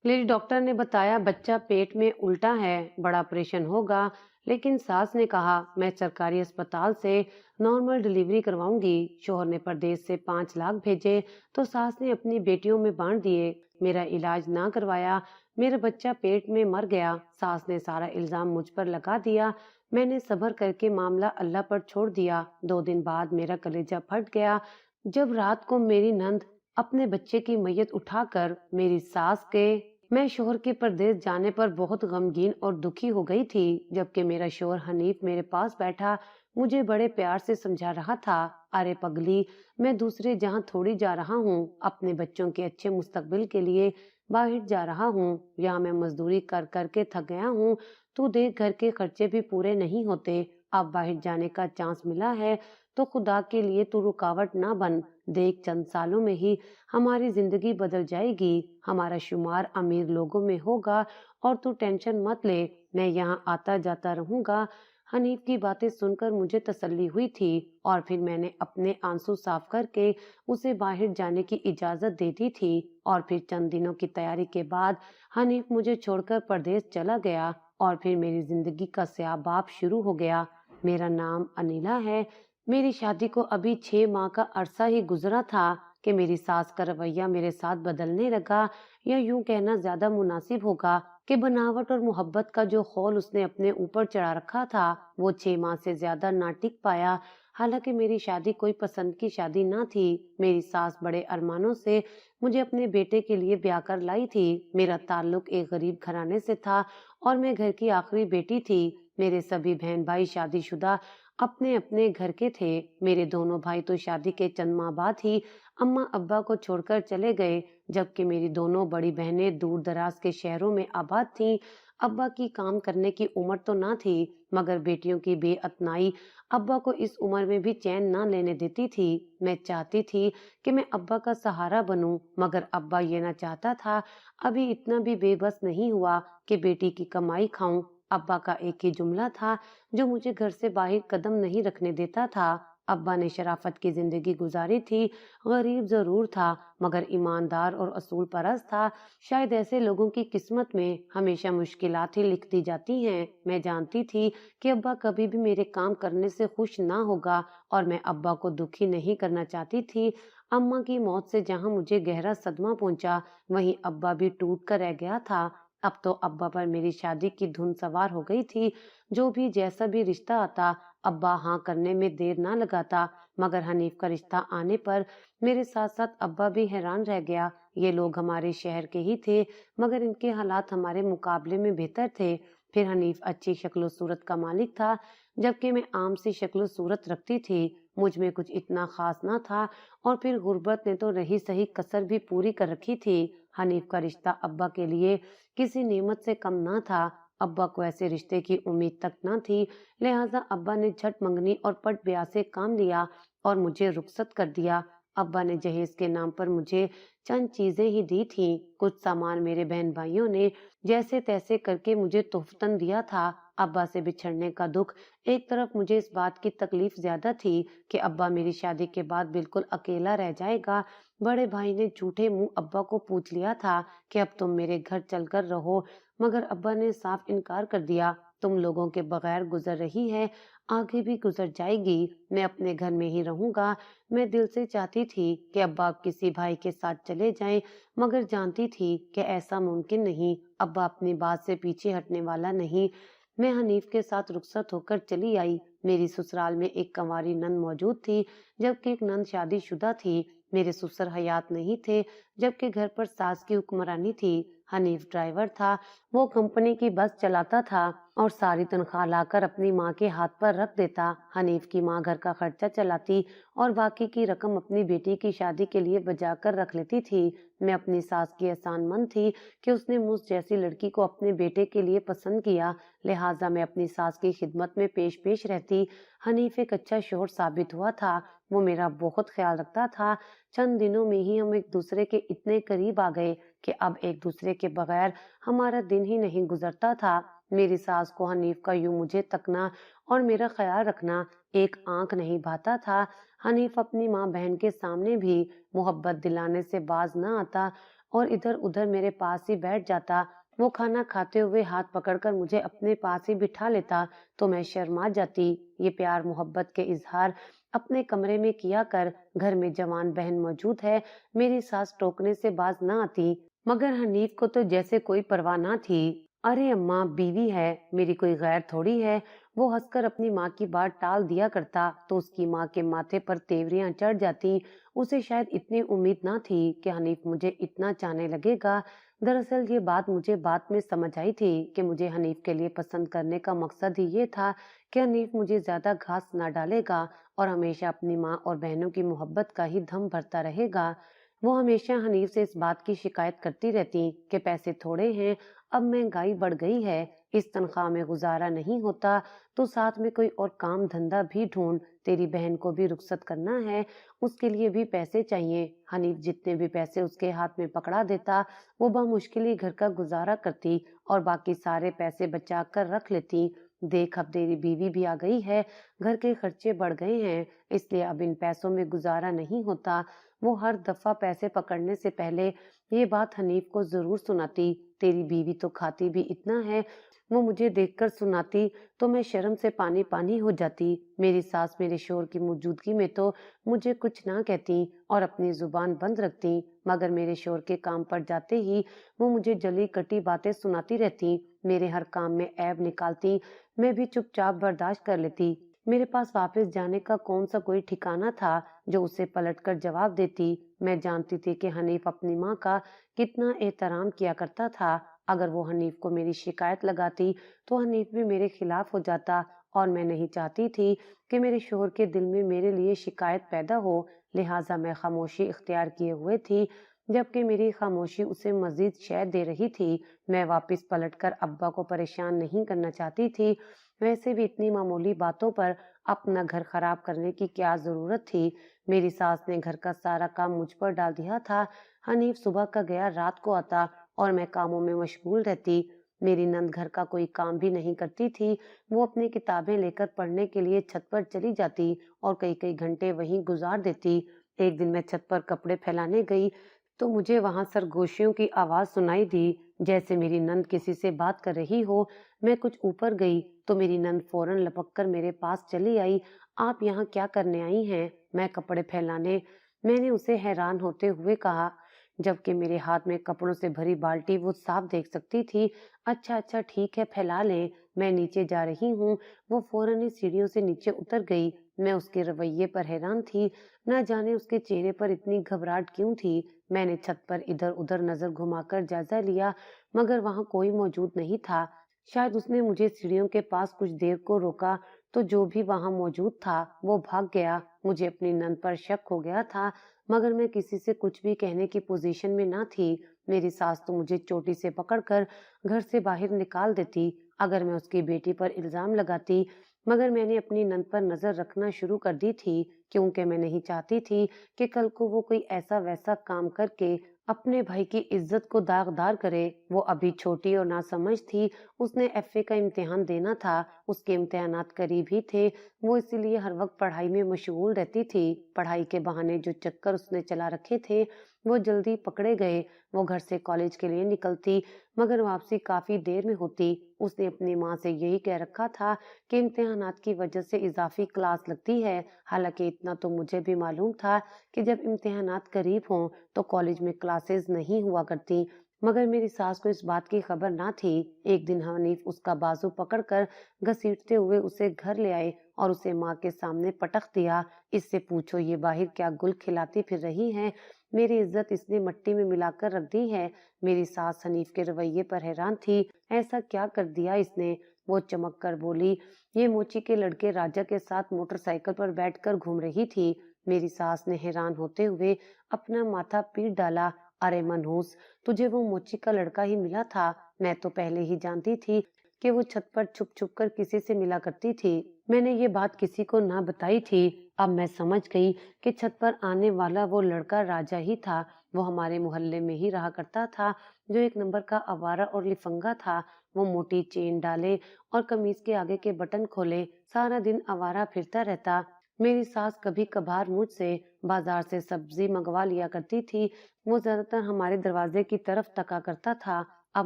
Lady doctor ने बताया बच्चा पेट में उल्टा है, बड़ा ऑपरेशन होगा। लेकिन सास ने कहा मैं सरकारी अस्पताल से नॉर्मल डिलीवरी करवाऊंगी। शोहर ने प्रदेश से 5 लाख भेजे तो सास ने अपनी बेटियों में बांट दिए। मेरा इलाज ना करवाया, मेरा बच्चा पेट में मर गया। सास ने सारा इल्जाम मुझ पर लगा दिया। मैंने सब्र करके मामला अल्लाह पर छोड़ दिया। 2 दिन बाद मेरा कलेजा फट गया जब रात को मेरी नंद अपने बच्चे की मैयत उठाकर मेरी सास के मैं शोहर के परदेश जाने पर बहुत गमगीन और दुखी हो गई थी। जबकि मेरा शोहर हनीफ मेरे पास बैठा मुझे बड़े प्यार से समझा रहा था, अरे पगली, मैं दूसरे जहां थोड़ी जा रहा हूँ, अपने बच्चों के अच्छे मुस्तकबिल के लिए बाहर जा रहा हूँ। यहाँ मैं मजदूरी कर करके थक गया हूँ। तू देख, घर के खर्चे भी पूरे नहीं होते। अब बाहर जाने का चांस मिला है तो खुदा के लिए तू रुकावट ना बन। देख, चंद सालों में ही हमारी जिंदगी बदल जाएगी। हमारा शुमार अमीर लोगों में होगा और तू टेंशन मत ले, मैं यहाँ आता जाता रहूंगा। हनीफ की बातें सुनकर मुझे तसल्ली हुई थी और फिर मैंने अपने आंसू साफ करके उसे बाहर जाने की इजाजत दे दी थी। और फिर चंद दिनों की तैयारी के बाद हनीफ मुझे छोड़कर परदेश चला गया और फिर मेरी जिंदगी का स्याह शुरू हो गया। मेरा नाम अनिला है। मेरी शादी को अभी 6 माह का अरसा ही गुजरा था कि मेरी सास का रवैया मेरे साथ बदलने लगा, या यूं कहना ज्यादा मुनासिब होगा कि बनावट और मोहब्बत का जो खौल उसने अपने ऊपर चढ़ा रखा था वो 6 माह से ज्यादा ना टिक पाया। हालांकि मेरी शादी कोई पसंद की शादी ना थी। मेरी सास बड़े अरमानों से मुझे अपने बेटे के लिए ब्याह कर लाई थी। मेरा ताल्लुक एक गरीब घराने से था और मैं घर की आखिरी बेटी थी। मेरे सभी बहन भाई शादीशुदा अपने अपने घर के थे। मेरे दोनों भाई तो शादी के चंद माह बाद ही अम्मा अब्बा को छोड़कर चले गए, जबकि मेरी दोनों बड़ी बहनें दूर दराज के शहरों में आबाद थीं। अब्बा की काम करने की उम्र तो ना थी, मगर बेटियों की बेअतनाई अब्बा को इस उम्र में भी चैन ना लेने देती थी। मैं चाहती थी कि मैं अब्बा का सहारा बनूं, मगर अब्बा ये ना चाहता था। अभी इतना भी बेबस नहीं हुआ कि बेटी की कमाई खाऊं। अब्बा का एक ही जुमला था जो मुझे घर से बाहर कदम नहीं रखने देता था। अब्बा ने शराफत की जिंदगी गुजारी थी। गरीब जरूर था मगर ईमानदार और असूल परस्त था। शायद ऐसे लोगों की किस्मत में हमेशा मुश्किलात ही लिख दी जाती हैं। मैं जानती थी कि अब्बा कभी भी मेरे काम करने से खुश ना होगा और मैं अब्बा को दुखी नहीं करना चाहती थी। अम्मा की मौत से जहां मुझे गहरा सदमा पहुंचा, वहीं अब्बा भी टूट कर रह गया था। अब तो अब्बा पर मेरी शादी की धुन सवार हो गई थी। जो भी जैसा भी रिश्ता आता अब्बा हाँ करने में देर ना लगाता। मगर हनीफ का रिश्ता आने पर मेरे साथ साथ अब्बा भी हैरान रह गया। ये लोग हमारे शहर के ही थे मगर इनके हालात हमारे मुकाबले में बेहतर थे। फिर हनीफ अच्छी शक्लो सूरत का मालिक था, जबकि मैं आम सी शक्लो सूरत रखती थी। मुझ में कुछ इतना खास ना था और फिर गुर्बत ने तो रही सही कसर भी पूरी कर रखी थी। हनीफ का रिश्ता अब्बा के लिए किसी नेमत से कम ना था। अब्बा को ऐसे रिश्ते की उम्मीद तक न थी, लिहाजा अब्बा ने झट मंगनी और पट ब्याह से काम लिया और मुझे रुखसत कर दिया। अब्बा ने जहेज के नाम पर मुझे चंद चीजें ही दी थी। कुछ सामान मेरे बहन भाइयों ने जैसे तैसे करके मुझे तोहफतन दिया था। अब्बा से बिछड़ने का दुख एक तरफ, मुझे इस बात की तकलीफ ज्यादा थी कि अब्बा मेरी शादी के बाद बिल्कुल अकेला रह जाएगा। बड़े भाई ने झूठे मुंह अब्बा को पूछ लिया था कि अब तुम मेरे घर चलकर रहो, मगर अब्बा ने साफ इनकार कर दिया। तुम लोगों के बगैर गुजर रही है, आगे भी गुजर जाएगी। मैं अपने घर में ही रहूंगा। मैं दिल से चाहती थी कि अब्बा अब किसी भाई के साथ चले जाएं, मगर जानती थी कि ऐसा मुमकिन नहीं। अब्बा अपनी बात से पीछे हटने वाला नहीं। मैं हनीफ के साथ रुखसत होकर चली आई। मेरी ससुराल में एक कंवारी नंद मौजूद थी, जबकि एक नंद शादीशुदा थी। मेरे ससुर हयात नहीं थे, जबकि घर पर सास की हुक्मरानी थी। हनीफ ड्राइवर था। वो कंपनी की बस चलाता था और सारी तनख्वाह लाकर अपनी माँ के हाथ पर रख देता। हनीफ की माँ घर का खर्चा चलाती और बाकी की रकम अपनी बेटी की शादी के लिए बचा कर रख लेती थी। मैं अपनी सास की एहसानमंद थी कि उसने मुझ जैसी लड़की को अपने बेटे के लिए पसंद किया, लिहाजा मैं अपनी सास की खिदमत में पेश पेश रहती। हनीफ एक अच्छा शोहर साबित हुआ था। वो मेरा बहुत ख्याल रखता था। चंद दिनों में ही हम एक दूसरे के इतने करीब आ गए कि अब एक दूसरे के बगैर हमारा दिन ही नहीं गुजरता था। मेरी सास को हनीफ का यूं मुझे तकना और मेरा ख्याल रखना एक आंख नहीं भाता था। हनीफ अपनी माँ बहन के सामने भी मोहब्बत दिलाने से बाज न आता। और इधर उधर मेरे पास ही बैठ जाता। वो खाना खाते हुए हाथ पकड़कर मुझे अपने पास ही बिठा लेता तो मैं शर्मा जाती। ये प्यार मोहब्बत के इजहार अपने कमरे में किया कर, घर में जवान बहन मौजूद है, मेरी सास टोकने से बाज ना आती। मगर हनीफ को तो जैसे कोई परवाह ना थी। अरे अम्मा, बीवी है, मेरी कोई गैर थोड़ी है। वो हंसकर अपनी माँ की बात टाल दिया करता तो उसकी माँ के माथे पर तेवरियां चढ़ जाती। उसे शायद इतनी उम्मीद ना थी कि हनीफ मुझे इतना चाहने लगेगा। दरअसल ये बात मुझे बाद में समझ आई थी कि मुझे हनीफ के लिए पसंद करने का मकसद ही ये था कि हनीफ मुझे ज्यादा घास ना डालेगा और हमेशा अपनी माँ और बहनों की मोहब्बत का ही दम भरता रहेगा। वो हमेशा हनीफ से इस बात की शिकायत करती रहती कि पैसे थोड़े हैं, अब महंगाई बढ़ गई है, इस तनख्वाह में गुजारा नहीं होता, तो साथ में कोई और काम धंधा भी ढूंढ, तेरी बहन को भी रुखसत करना है, उसके लिए भी पैसे चाहिए। हनीफ जितने भी पैसे उसके हाथ में पकड़ा देता, वो बमुश्किल ही घर का गुजारा करती और बाकी सारे पैसे बचा कर रख लेती। देख, अब तेरी बीवी भी आ गई है, घर के खर्चे बढ़ गए हैं, इसलिए अब इन पैसों में गुजारा नहीं होता। वो हर दफा पैसे पकड़ने से पहले ये बात हनीफ को जरूर सुनाती, तेरी बीवी तो खाती भी इतना है। वो मुझे देखकर सुनाती तो मैं शर्म से पानी पानी हो जाती। मेरी सास मेरे शोहर की मौजूदगी में तो मुझे कुछ ना कहती और अपनी जुबान बंद रखती, मगर मेरे शोहर के काम पर जाते ही वो मुझे जली कटी बातें सुनाती रहती, मेरे हर काम में ऐब निकालती। मैं भी चुपचाप बर्दाश्त कर लेती। मेरे पास वापस जाने का कौन सा कोई ठिकाना था जो उसे पलटकर जवाब देती। मैं जानती थी कि हनीफ अपनी माँ का कितना एहतराम किया करता था। अगर वो हनीफ को मेरी शिकायत लगाती तो हनीफ भी मेरे खिलाफ हो जाता और मैं नहीं चाहती थी कि मेरे शोहर के दिल में मेरे लिए शिकायत पैदा हो। लिहाजा मैं खामोशी इख्तियार किए हुए थी, जबकि मेरी खामोशी उसे मजीद शह दे रही थी। मैं वापस पलटकर अब्बा को परेशान नहीं करना चाहती थी। वैसे भी इतनी मामूली बातों पर अपना घर खराब करने की क्या जरूरत थी। मेरी सास ने घर का सारा काम मुझ पर डाल दिया था। हनीफ सुबह का गया रात को आता और मैं कामों में मशगूल रहती। मेरी नंद घर का कोई काम भी नहीं करती थी। वो अपनी किताबें लेकर पढ़ने के लिए छत पर चली जाती और कई कई घंटे वहीं गुजार देती। एक दिन मैं छत पर कपड़े फैलाने गई तो मुझे वहां सरगोशियों की आवाज सुनाई दी, जैसे मेरी नंद किसी से बात कर रही हो। मैं कुछ ऊपर गई तो मेरी नंद फौरन लपक कर मेरे पास चली आई। आप यहाँ क्या करने आई हैं? मैं कपड़े फैलाने, मैंने उसे हैरान होते हुए कहा, जबकि मेरे हाथ में कपड़ों से भरी बाल्टी वो साफ देख सकती थी। अच्छा अच्छा ठीक है, फैला लें, मैं नीचे जा रही हूँ। वो फौरन ही सीढ़ियों से नीचे उतर गई। मैं उसके रवैये पर हैरान थी, न जाने उसके चेहरे पर इतनी घबराहट क्यों थी। मैंने छत पर इधर उधर नजर घुमाकर जायजा लिया, मगर वहां कोई मौजूद नहीं था। शायद उसने मुझे सीढ़ियों के पास कुछ देर को रोका तो जो भी वहां मौजूद था वो भाग गया। मुझे अपनी नंद पर शक हो गया था, मगर मैं किसी से कुछ भी कहने की पोजीशन में ना थी। मेरी सास तो मुझे चोटी से पकड़कर घर से बाहर निकाल देती अगर मैं उसकी बेटी पर इल्जाम लगाती। मगर मैंने अपनी नंद पर नजर रखना शुरू कर दी थी, क्योंकि मैं नहीं चाहती थी कि कल को वो कोई ऐसा वैसा काम करके अपने भाई की इज्जत को दागदार करे। वो अभी छोटी और नासमझ थी, उसने एफए का इम्तिहान देना था, उसके इम्तिहानात करीब ही थे। वो इसीलिए हर वक्त पढ़ाई में मशगूल रहती थी। पढ़ाई के बहाने जो चक्कर उसने चला रखे थे वो जल्दी पकड़े गए। वो घर से कॉलेज के लिए निकलती, मगर वापसी काफी देर में होती। उसने अपनी माँ से यही कह रखा था कि इम्तिहानात की वजह से इजाफी क्लास लगती है। हालांकि इतना तो मुझे भी मालूम था कि जब इम्तिहानात करीब हों तो कॉलेज में क्लासेस नहीं हुआ करती, मगर मेरी सास को इस बात की खबर ना थी। एक दिन हनीफ उसका बाजू पकड़कर घसीटते हुए उसे घर ले आए और उसे माँ के सामने पटक दिया। इससे पूछो ये बाहर क्या गुल खिलाती फिर रही है? मेरी इज्जत इसने मट्टी में मिलाकर रख दी है। मेरी सास हनीफ के रवैये पर हैरान थी। ऐसा क्या कर दिया इसने? वो चमक कर बोली, ये मोची के लड़के राजा के साथ मोटरसाइकिल पर बैठकर घूम रही थी। मेरी सास ने हैरान होते हुए अपना माथा पीट डाला। अरे मनहूस, तुझे वो मोची का लड़का ही मिला था? मैं तो पहले ही जानती थी कि वो छत पर छुप छुप कर किसी से मिला करती थी। मैंने ये बात किसी को ना बताई थी। अब मैं समझ गई कि छत पर आने वाला वो लड़का राजा ही था। वो हमारे मोहल्ले में ही रहा करता था, जो एक नंबर का आवारा और लिफंगा था। वो मोटी चेन डाले और कमीज के आगे के बटन खोले सारा दिन आवारा फिरता रहता। मेरी सास कभी कभार मुझसे बाजार से सब्जी मंगवा लिया करती थी। वो ज्यादातर हमारे दरवाजे की तरफ तका करता था। अब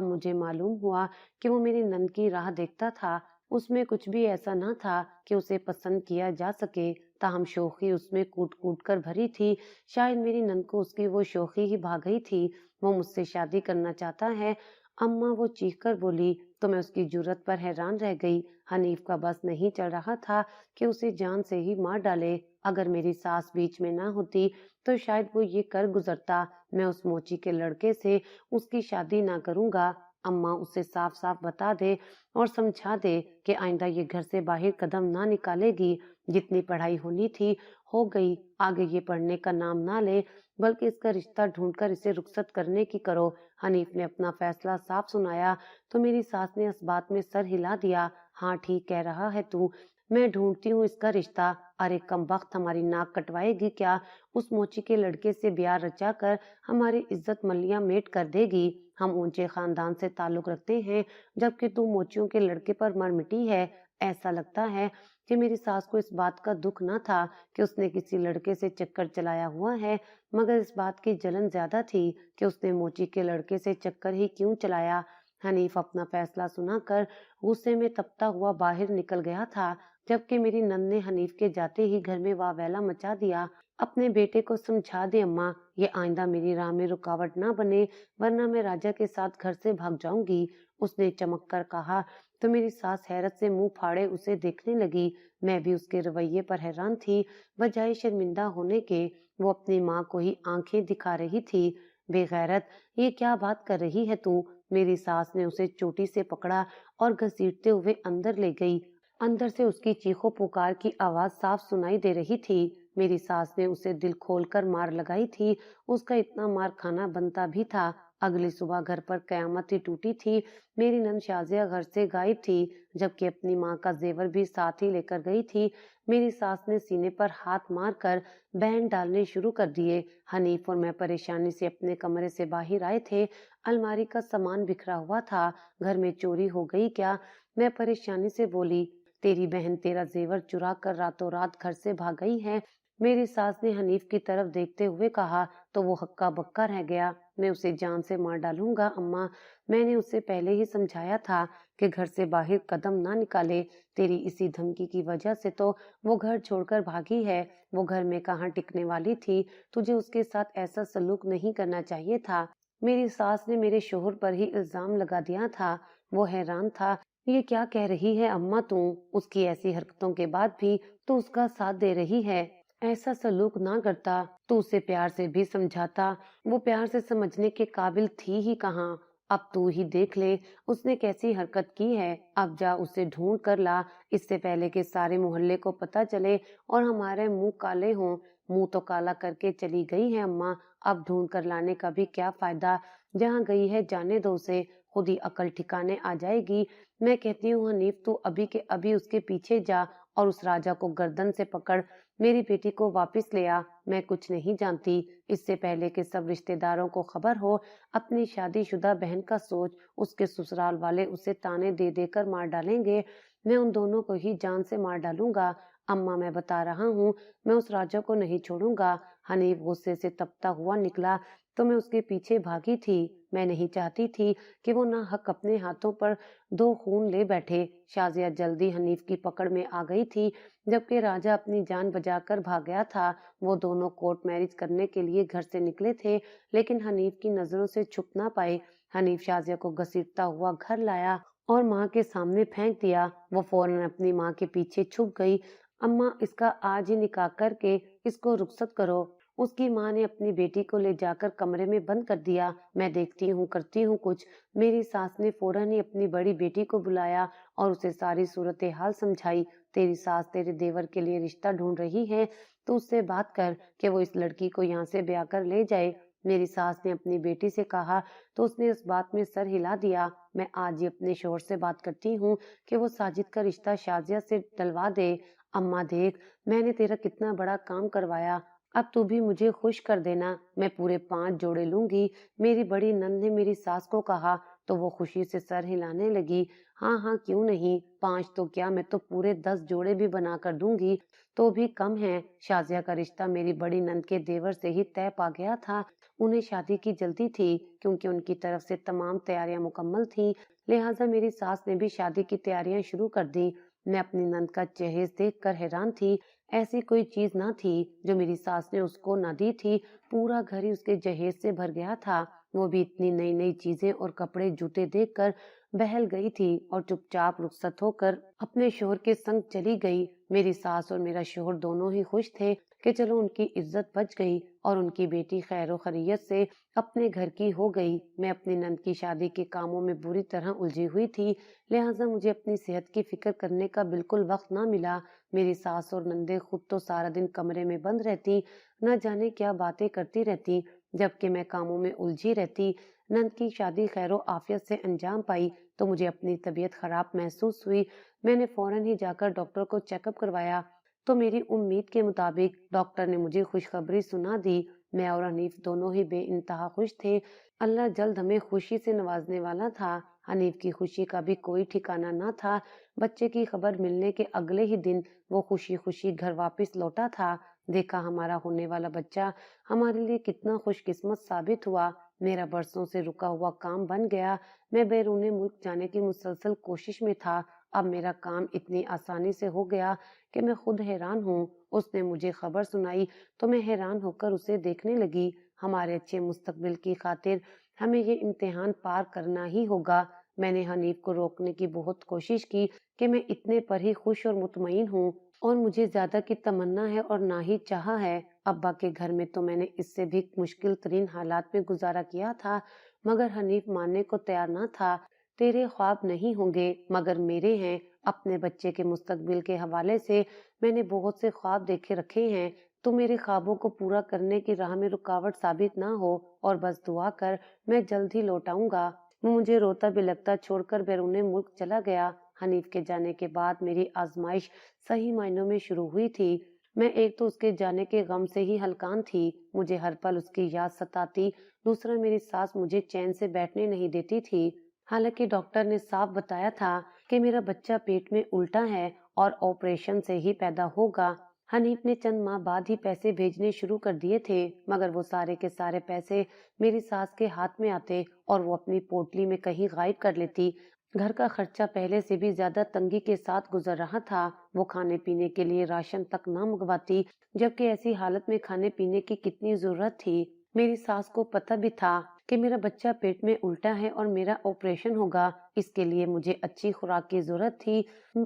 मुझे मालूम हुआ कि वो मेरी नंद की राह देखता था। उसमें कुछ भी ऐसा ना था कि उसे पसंद किया जा सके। ताहम शोखी उसमें कूट कूट कर भरी थी। शायद मेरी नंद को उसकी वो शोखी ही भा गई थी। वो मुझसे शादी करना चाहता है अम्मा, वो चीख कर बोली। तो मैं उसकी जुर्रत पर हैरान रह गई। हनीफ का बस नहीं चल रहा था कि उसे जान से ही मार डाले। अगर मेरी सास बीच में ना होती तो शायद वो ये कर गुजरता। मैं उस मोची के लड़के से उसकी शादी ना करूंगा। अम्मा, उसे साफ साफ बता दे और समझा दे कि आइंदा ये घर से बाहर कदम ना निकालेगी। जितनी पढ़ाई होनी थी हो गई। आगे ये पढ़ने का नाम ना ले, बल्कि इसका रिश्ता ढूंढकर इसे रुखसत करने की करो। हनीफ ने अपना फैसला साफ सुनाया तो मेरी सास ने इस बात में सर हिला दिया। हाँ, ठीक कह रहा है तू। मैं ढूंढती हूँ इसका रिश्ता। अरे कमबख्त, हमारी नाक कटवाएगी क्या? उस मोची के लड़के से ब्याह रचा कर हमारी इज्जत मलिया मेट कर देगी। हम ऊंचे खानदान से ताल्लुक रखते हैं, जबकि तू मोचियों के लड़के पर मर मिटी है। ऐसा लगता है कि मेरी सास को इस बात का दुख न था कि उसने किसी लड़के से चक्कर चलाया हुआ है, मगर इस बात की जलन ज्यादा थी कि उसने मोची के लड़के से चक्कर ही क्यों चलाया। हनीफ अपना फैसला सुनाकर गुस्से में तपता हुआ बाहर निकल गया था, जबकि मेरी नंद ने हनीफ के जाते ही घर में वावैला मचा दिया। अपने बेटे को समझा दे अम्मा, ये आइंदा मेरी राह में रुकावट ना बने, वरना मैं राजा के साथ घर से भाग जाऊंगी। उसने चमक कर कहा तो मेरी सास हैरत से मुंह फाड़े उसे देखने लगी। मैं भी उसके रवैये पर हैरान थी। बजाय शर्मिंदा होने के वो अपनी माँ को ही आंखें दिखा रही थी। बेगैरत, ये क्या बात कर रही है तू? मेरी सास ने उसे चोटी से पकड़ा और घसीटते हुए अंदर ले गई। अंदर से उसकी चीखों पुकार की आवाज साफ सुनाई दे रही थी। मेरी सास ने उसे दिल खोलकर मार लगाई थी। उसका इतना मार खाना बनता भी था। अगली सुबह घर पर कयामत ही टूटी थी। मेरी नंद शाजिया घर से गायब थी, जबकि अपनी माँ का जेवर भी साथ ही लेकर गई थी। मेरी सास ने सीने पर हाथ मारकर बैंड डालने शुरू कर दिए। हनीफ और मैं परेशानी से अपने कमरे से बाहर आए थे। अलमारी का सामान बिखरा हुआ था। घर में चोरी हो गई क्या? मैं परेशानी से बोली। तेरी बहन तेरा जेवर चुरा कर रातों रात घर से भाग गई है। मेरी सास ने हनीफ की तरफ देखते हुए कहा तो वो हक्का बक्का रह गया। मैं उसे जान से मार डालूंगा अम्मा। मैंने उसे पहले ही समझाया था कि घर से बाहर कदम ना निकाले। तेरी इसी धमकी की वजह से तो वो घर छोड़कर भागी है। वो घर में कहाँ टिकने वाली थी। तुझे उसके साथ ऐसा सलूक नहीं करना चाहिए था। मेरी सास ने मेरे शोहर पर ही इल्जाम लगा दिया था। वो हैरान था। ये क्या कह रही है अम्मा तू? उसकी ऐसी हरकतों के बाद भी तू उसका साथ दे रही है। ऐसा सलूक ना करता तो उसे प्यार से भी समझाता। वो प्यार से समझने के काबिल थी ही कहाँ। अब तू ही देख ले उसने कैसी हरकत की है। अब जा उसे ढूंढ कर ला, इससे पहले कि सारे मोहल्ले को पता चले और हमारे मुंह काले हों। मुंह तो काला करके चली गई है अम्मा, अब ढूंढ कर लाने का भी क्या फायदा। जहाँ गई है जाने दो उसे, खुद ही अकल ठिकाने आ जाएगी। मैं कहती हूँ हनीफ, तू अभी के अभी उसके पीछे जा और उस राजा को गर्दन से पकड़ मेरी बेटी को वापस ले आ। मैं कुछ नहीं जानती। इससे पहले कि सब रिश्तेदारों को खबर हो, अपनी शादीशुदा बहन का सोच। उसके ससुराल वाले उसे ताने दे देकर मार डालेंगे। मैं उन दोनों को ही जान से मार डालूंगा। अम्मा, मैं बता रहा हूँ, मैं उस राजा को नहीं छोड़ूंगा। हनीफ गुस्से से तपता हुआ निकला तो मैं उसके पीछे भागी थी। मैं नहीं चाहती थी कि वो ना हक अपने हाथों पर दो खून ले बैठे। शाजिया जल्दी हनीफ की पकड़ में आ गई थी, जबकि राजा अपनी जान बचाकर भाग गया था। वो दोनों कोर्ट मैरिज करने के लिए घर से निकले थे, लेकिन हनीफ की नजरों से छुप ना पाए। हनीफ शाजिया को घसीटता हुआ घर लाया और माँ के सामने फेंक दिया। वो फौरन अपनी माँ के पीछे छुप गई। अम्मा, इसका आज ही निकाह करके इसको रुखसत करो। उसकी माँ ने अपनी बेटी को ले जाकर कमरे में बंद कर दिया। मैं देखती हूँ करती हूँ कुछ। मेरी सास ने फौरन ही अपनी बड़ी बेटी को बुलाया और उसे सारी सूरत हाल समझाई। तेरी सास तेरे देवर के लिए रिश्ता ढूंढ रही है, तो उससे बात कर कि वो इस लड़की को यहाँ से ब्याह कर ले जाए। मेरी सास ने अपनी बेटी से कहा तो उसने इस बात में सर हिला दिया। मैं आज ही अपने शोहर से बात करती हूँ कि वो साजिद का रिश्ता शाजिया से डलवा दे। अम्मा देख, मैंने तेरा कितना बड़ा काम करवाया, अब तू भी मुझे खुश कर देना। मैं पूरे 5 जोड़े लूंगी। मेरी बड़ी नंद ने मेरी सास को कहा تو وہ खुशी से सर हिलाने लगी। हाँ हाँ क्यों नहीं, 5 तो क्या मैं तो पूरे 10 जोड़े भी बना कर दूंगी, तो भी कम है। शाजिया का रिश्ता मेरी बड़ी नंद के देवर से ही तय पा गया था। उन्हें शादी की जल्दी थी क्योंकि उनकी तरफ से तमाम तैयारियां मुकम्मल थी, लिहाजा मेरी सास ने भी शादी की तैयारियां शुरू कर दी। मैं अपनी नंद का जहेज देखकर हैरान थी। ऐसी कोई चीज ना थी जो मेरी सास ने उसको ना दी थी। पूरा घर ही उसके जहेज से भर गया था। वो भी इतनी नई नई चीजें और कपड़े जूते देखकर बहल गई थी और चुपचाप रुखसत होकर अपने शोहर के संग चली गई। मेरी सास और मेरा शोहर दोनों ही खुश थे कि चलो उनकी इज्जत बच गई और उनकी बेटी खैर खैरियत से अपने घर की हो गई। मैं अपनी नंद की शादी के कामों में बुरी तरह उलझी हुई थी, लिहाजा मुझे अपनी सेहत की फिक्र करने का बिल्कुल वक्त ना मिला। मेरी सास और नंदे खुद तो सारा दिन कमरे में बंद रहती, न जाने क्या बातें करती रहती, जबकि मैं कामों में उलझी रहती। नंद की शादी खैरो आफियत से अंजाम पाई तो मुझे अपनी तबीयत खराब महसूस हुई। मैंने फौरन ही जाकर डॉक्टर को चेकअप करवाया तो मेरी उम्मीद के मुताबिक डॉक्टर ने मुझे खुशखबरी सुना दी। मैं और हनीफ दोनों ही बेइंतहा खुश थे। अल्लाह जल्द हमें खुशी से नवाजने वाला था। हनीफ की खुशी का भी कोई ठिकाना न था। बच्चे की खबर मिलने के अगले ही दिन वो खुशी खुशी घर वापस लौटा था। देखा हमारा होने वाला बच्चा हमारे लिए कितना खुशकिस्मत साबित हुआ। मेरा बरसों से रुका हुआ काम बन गया। मैं बैरूने मुल्क जाने की मुसलसल कोशिश में था। अब मेरा काम इतनी आसानी से हो गया कि मैं खुद हैरान हूँ। उसने मुझे खबर सुनाई तो मैं हैरान होकर उसे देखने लगी। हमारे अच्छे मुस्तकबिल की खातिर हमें ये इम्तिहान पार करना ही होगा। मैंने हनीफ को रोकने की बहुत कोशिश की कि मैं इतने पर ही खुश और मुतमईन हूँ और मुझे ज्यादा की तमन्ना है और ना ही चाहा है। अब्बा के घर में तो मैंने इससे भी मुश्किल तरीन हालात में गुजारा किया था, मगर हनीफ मानने को तैयार ना था। तेरे ख्वाब नहीं होंगे मगर मेरे हैं। अपने बच्चे के मुस्तकबिल के हवाले से मैंने बहुत से ख्वाब देखे रखे हैं। तू मेरे ख्वाबों को पूरा करने की राह में रुकावट साबित ना हो और बस दुआ कर, मैं जल्द ही लौट आऊंगा। वो मुझे रोता बिलखता छोड़कर बैरूने मुल्क चला गया। हनीफ के जाने के बाद मेरी आजमाइश सही मायनों में शुरू हुई थी। मैं एक तो उसके जाने के गम से ही हलकान थी, मुझे हर पल उसकी याद सताती। दूसरा मेरी सास मुझे चैन से बैठने नहीं देती थी। हालांकि डॉक्टर ने साफ बताया था कि मेरा बच्चा पेट में उल्टा है और ऑपरेशन से ही पैदा होगा। हनीफ ने चंद माह बाद ही पैसे भेजने शुरू कर दिए थे, मगर वो सारे के सारे पैसे मेरी सास के हाथ में आते और वो अपनी पोटली में कहीं गायब कर लेती। घर का खर्चा पहले से भी ज्यादा तंगी के साथ गुजर रहा था। वो खाने पीने के लिए राशन तक न मंगवाती, जबकि ऐसी हालत में खाने पीने की कितनी जरूरत थी। मेरी सास को पता भी था कि मेरा बच्चा पेट में उल्टा है और मेरा ऑपरेशन होगा। इसके लिए मुझे अच्छी खुराक की जरूरत थी,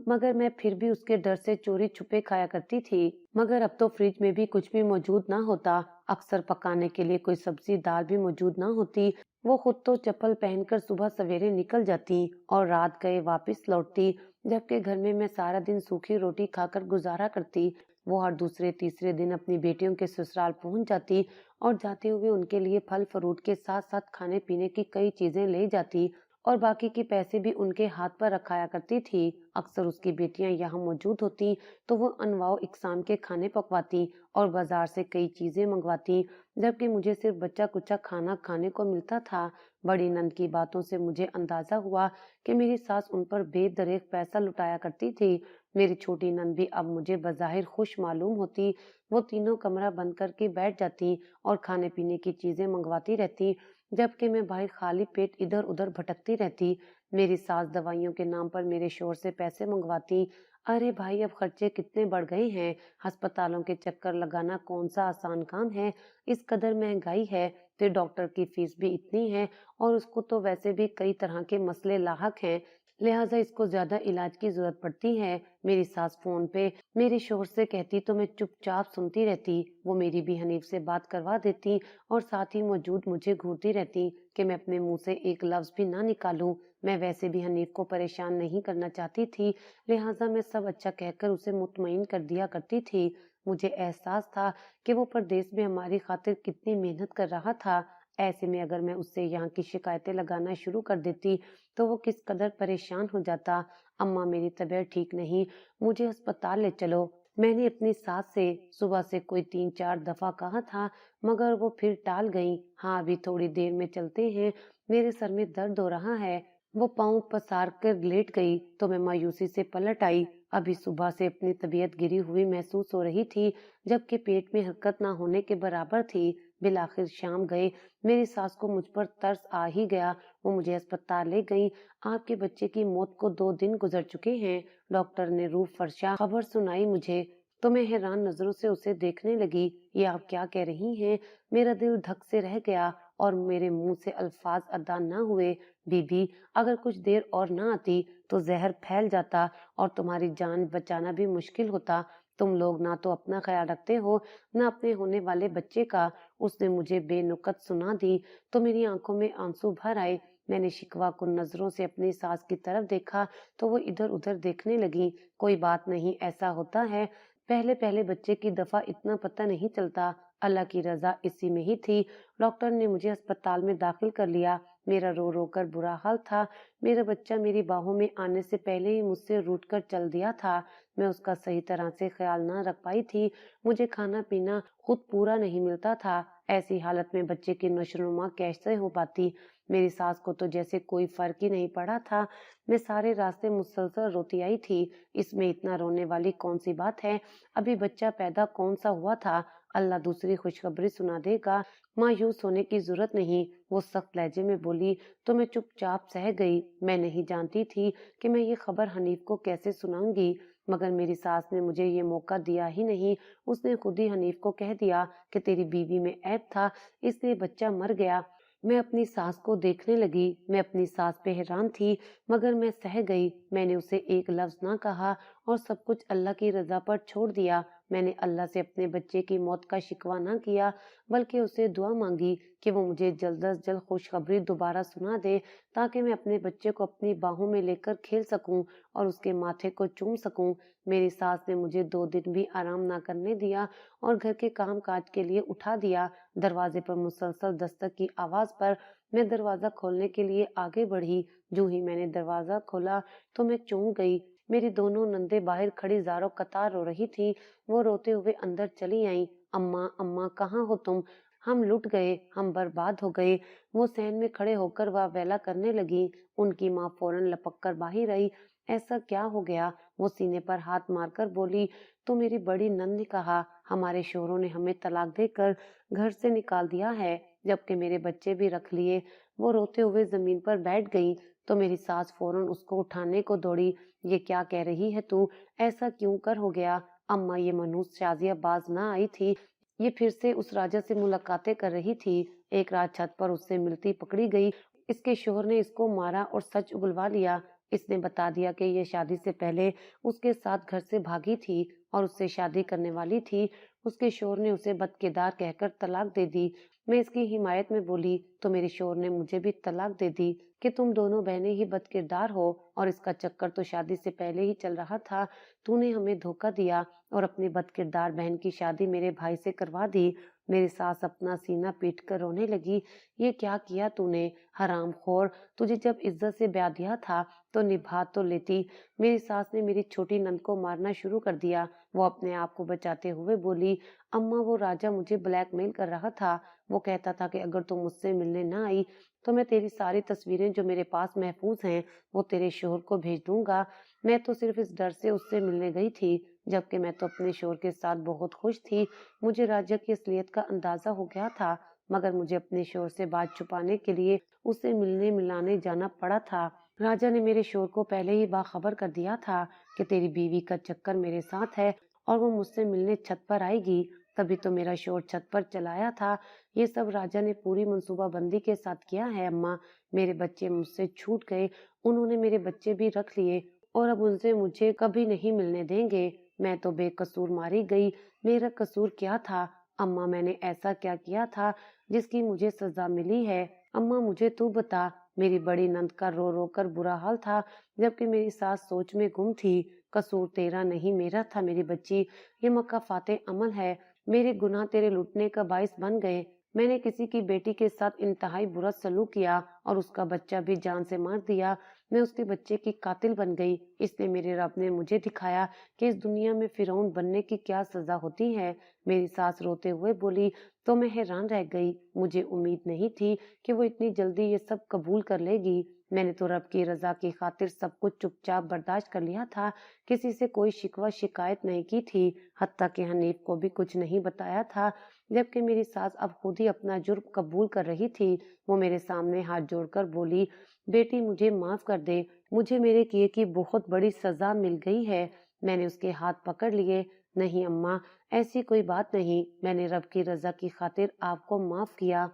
मगर मैं फिर भी उसके डर से चोरी छुपे खाया करती थी। मगर अब तो फ्रिज में भी कुछ भी मौजूद ना होता। अक्सर पकाने के लिए कोई सब्जी दाल भी मौजूद ना होती। वो खुद तो चप्पल पहनकर सुबह सवेरे निकल जाती और रात गए वापस लौटती, जबकि घर में मैं सारा दिन सूखी रोटी खाकर गुजारा करती। वो हर दूसरे तीसरे दिन अपनी बेटियों के ससुराल पहुंच जाती और जाते हुए उनके लिए फल फ्रूट के साथ साथ खाने पीने की कई चीजें ले जाती और बाकी के पैसे भी उनके हाथ पर रखाया करती थी। अक्सर उसकी बेटियां यहाँ मौजूद होती तो वो अनवाओ इकसाम के खाने पकवाती और बाजार से कई चीजें मंगवाती, जबकि मुझे सिर्फ बच्चा कुचा खाना खाने को मिलता था। बड़ी नंद की बातों से मुझे अंदाजा हुआ कि मेरी सास उन पर बेदरेक पैसा लुटाया करती थी। मेरी छोटी नंद भी अब मुझे बज़ाहिर खुश मालूम होती। वो तीनों कमरा बंद करके बैठ जाती और खाने पीने की चीजें मंगवाती रहती, जबकि मैं बाहर खाली पेट इधर उधर भटकती रहती। मेरी सास दवाइयों के नाम पर मेरे शोहर से पैसे मंगवाती। अरे भाई, अब खर्चे कितने बढ़ गए हैं। अस्पतालों के चक्कर लगाना कौन सा आसान काम है। इस कदर महंगाई है, फिर डॉक्टर की फीस भी इतनी है और उसको तो वैसे भी कई तरह के मसले लाहक हैं, लिहाजा इसको ज्यादा इलाज की जरूरत पड़ती है। मेरी सास फोन पे मेरे शोहर से कहती तो मैं चुपचाप सुनती रहती। वो मेरी भी हनीफ से बात करवा देती और साथ ही मौजूद मुझे घूरती रहती कि मैं अपने मुंह से एक लफ्ज भी ना निकालूं। मैं वैसे भी हनीफ को परेशान नहीं करना चाहती थी, लिहाजा मैं सब अच्छा कहकर उसे मुतमईन कर दिया करती थी। मुझे एहसास था कि वो परदेश में हमारी खातिर कितनी मेहनत कर रहा था। ऐसे में अगर मैं उससे यहाँ की शिकायतें लगाना शुरू कर देती तो वो किस कदर परेशान हो जाता। अम्मा, मेरी तबीयत ठीक नहीं, मुझे अस्पताल ले चलो। میں نے अपनी सास से सुबह से कोई 3-4 दफा कहा था, मगर वो फिर टाल गईं। हाँ, अभी थोड़ी देर में चलते हैं, मेरे सर में दर्द हो रहा है। वो पाँव पसार कर लेट गई तो मैं मायूसी से पलट आई। अभी सुबह से अपनी तबीयत गिरी हुई महसूस हो रही थी, जबकि पेट में हरकत ना होने के बराबर थी। बिल आखिर शाम गए। मेरी सास को मुझ पर तरस आ ही गया। वो मुझे अस्पताल ले गई। आपके बच्चे की मौत को 2 दिन गुजर चुके हैं, डॉक्टर ने रूह फरशा खबर सुनाई मुझे। तो मैं हैरान नजरों से उसे देखने लगी। ये आप क्या कह रही हैं? मेरा दिल धक से रह गया और मेरे मुंह से अल्फाज अदा न हुए। बीबी, अगर कुछ देर और ना आती तो जहर फैल जाता और तुम्हारी जान बचाना भी मुश्किल होता। तुम लोग ना तो अपना ख्याल रखते हो, ना अपने होने वाले बच्चे का। उसने मुझे बेनुकत सुना दी तो मेरी आंखों में आंसू भर आए। मैंने शिकवा कुन नजरों से अपनी सास की तरफ देखा तो वो इधर उधर देखने लगी। कोई बात नहीं, ऐसा होता है। पहले पहले बच्चे की दफा इतना पता नहीं चलता। अल्लाह की रजा इसी में ही थी। डॉक्टर ने मुझे अस्पताल में दाखिल कर लिया। मेरा रो रो कर बुरा हाल था। मेरा बच्चा मेरी बाहों में आने से पहले ही मुझसे रूठ कर चल दिया था। मैं उसका सही तरह से ख्याल ना रख पाई थी। मुझे खाना पीना खुद पूरा नहीं मिलता था। ऐसी हालत में बच्चे की नशोनुमा कैसे हो पाती? मेरी सास को तो जैसे कोई फर्क ही नहीं पड़ा था। मैं सारे रास्ते मुसलसल रोती आई थी। इसमें इतना रोने वाली कौन सी बात है? अभी बच्चा पैदा कौन सा हुआ था? अल्लाह दूसरी खुशखबरी सुना देगा। मायूस होने की जरूरत नहीं, वो सख्त लहजे में बोली। तो मैं चुपचाप सह गई। मैं नहीं जानती थी कि मैं ये खबर हनीफ को कैसे सुनाऊंगी, मगर मेरी सास ने मुझे ये मौका दिया ही नहीं। उसने खुद ही हनीफ को कह दिया कि तेरी बीवी में ऐब था, इसलिए बच्चा मर गया। मैं अपनी सास को देखने लगी। मैं अपनी सास पे हैरान थी, मगर मैं सह गई। मैंने उसे एक लफ्ज ना कहा और सब कुछ अल्लाह की रजा पर छोड़ दिया। मैंने अल्लाह से अपने बच्चे की मौत का शिकवा ना किया, बल्कि उसे दुआ मांगी कि वो मुझे जल्द अज जल्द खुशखबरी दोबारा सुना दे, ताकि मैं अपने बच्चे को अपनी बाहों में लेकर खेल सकूं और उसके माथे को चूम सकूं। मेरी सास ने मुझे 2 दिन भी आराम ना करने दिया और घर के काम काज के लिए उठा दिया। दरवाजे पर मुसलसल दस्तक की आवाज पर मैं दरवाजा खोलने के लिए आगे बढ़ी। जो ही मैंने दरवाजा खोला तो मैं चौंक गई। मेरी दोनों नंदे बाहर खड़ी जारो कतार रो रही थी। वो रोते हुए अंदर चली आईं। अम्मा, अम्मा, कहाँ हो तुम? हम लुट गए, हम बर्बाद हो गए। वो सहन में खड़े होकर वाह-वेला करने लगी। उनकी माँ फौरन लपक कर बाहर आई। ऐसा क्या हो गया? वो सीने पर हाथ मारकर बोली, तो मेरी बड़ी नंद ने कहा, हमारे शोहरों ने हमें तलाक देकर घर से निकाल दिया है, जबकि मेरे बच्चे भी रख लिए। वो रोते हुए जमीन पर बैठ गई तो मेरी सास फौरन उसको उठाने को दौड़ी। ये क्या कह रही है तू? ऐसा क्यों कर हो गया? अम्मा, ये मनहूस शाजिया बाज ना आई थी। ये फिर से उस राजा से मुलाकातें कर रही थी। एक रात छत पर उससे मिलती पकड़ी गई। इसके शोहर ने इसको मारा और सच उगलवा लिया। इसने बता दिया कि ये शादी से पहले उसके साथ घर से भागी थी और उससे शादी करने वाली थी। उसके शोहर ने उसे बदकिरदार कहकर तलाक दे दी। मैं इसकी हिमायत में बोली तो मेरे शोहर ने मुझे भी तलाक दे दी कि तुम दोनों बहनें ही बदकिरदार हो और इसका चक्कर तो शादी से पहले ही चल रहा था। तूने हमें धोखा दिया और अपनी बदकिरदार बहन की शादी मेरे भाई से करवा दी। मेरी सास अपना सीना पीट कर रोने लगी। ये क्या किया तूने, हरामखोर? तुझे जब इज्जत से ब्याह दिया था तो निभा तो लेती। मेरी सास ने मेरी छोटी नंद को मारना शुरू कर दिया। वो अपने आप को बचाते हुए बोली, अम्मा, वो राजा मुझे ब्लैकमेल कर रहा था। वो कहता था कि अगर तुम मुझसे मिलने ना आई तो मैं तेरी सारी तस्वीरें जो मेरे पास महफूज हैं वो तेरे शोहर को भेज दूंगा। मैं तो सिर्फ इस डर से उससे मिलने गई थी, जबकि मैं तो अपने शोहर के साथ बहुत खुश थी। मुझे राजा की असलियत का अंदाजा हो गया था, मगर मुझे अपने शोहर से बात छुपाने के लिए उससे मिलने मिलाने जाना पड़ा था। राजा ने मेरे शोहर को पहले ही बाखबर कर दिया था कि तेरी बीवी का चक्कर मेरे साथ है और वो मुझसे मिलने छत पर आएगी। तभी तो मेरा शोहर छत पर चलाया था। ये सब राजा ने पूरी मंसूबाबंदी के साथ किया है अम्मा। मेरे बच्चे मुझसे छूट गए, उन्होंने मेरे बच्चे भी रख लिए और अब उनसे मुझे कभी नहीं मिलने देंगे। मैं तो बेकसूर मारी गई। मेरा कसूर क्या था? अम्मा, मैंने ऐसा क्या किया था जिसकी मुझे सजा मिली है? अम्मा, मुझे तू बता। मेरी बड़ी नंद का रो रो कर बुरा हाल था, जबकि मेरी सास सोच में गुम थी। कसूर तेरा नहीं, मेरा था मेरी बच्ची। ये मक्काफाते अमल है। मेरे गुनाह तेरे लुटने का बाइस बन गए। میں نے کسی کی بیٹی کے ساتھ انتہائی برا سلوک کیا اور اس کا بچہ بھی جان سے مار دیا۔ میں اس کے بچے کی قاتل بن گئی۔ اس لیے میرے رب نے مجھے دکھایا کہ اس دنیا میں فرعون بننے کی کیا سزا ہوتی ہے۔ میری ساس روتے ہوئے بولی تو میں حیران رہ گئی۔ مجھے امید نہیں تھی کہ وہ اتنی جلدی یہ سب قبول کر لے گی۔ میں نے تو رب کی رضا کی خاطر سب کچھ چپ چاپ برداشت کر لیا تھا، کسی سے کوئی شکوہ شکایت نہیں کی تھی، حتیٰ کہ حنیف کو بھی کچھ نہیں بتایا تھا۔ جبکہ میری ساس اب خود ہی اپنا جرم قبول کر رہی تھی۔ وہ میرے سامنے ہاتھ جوڑ کر بولی بیٹی مجھے معاف کر دے، مجھے میرے کیے کی بہت بڑی سزا مل گئی ہے۔ میں نے اس کے ہاتھ پکڑ لیے۔ نہیں اماں، ایسی کوئی بات نہیں، میں نے رب کی رضا کی خاطر آپ کو معاف کیا۔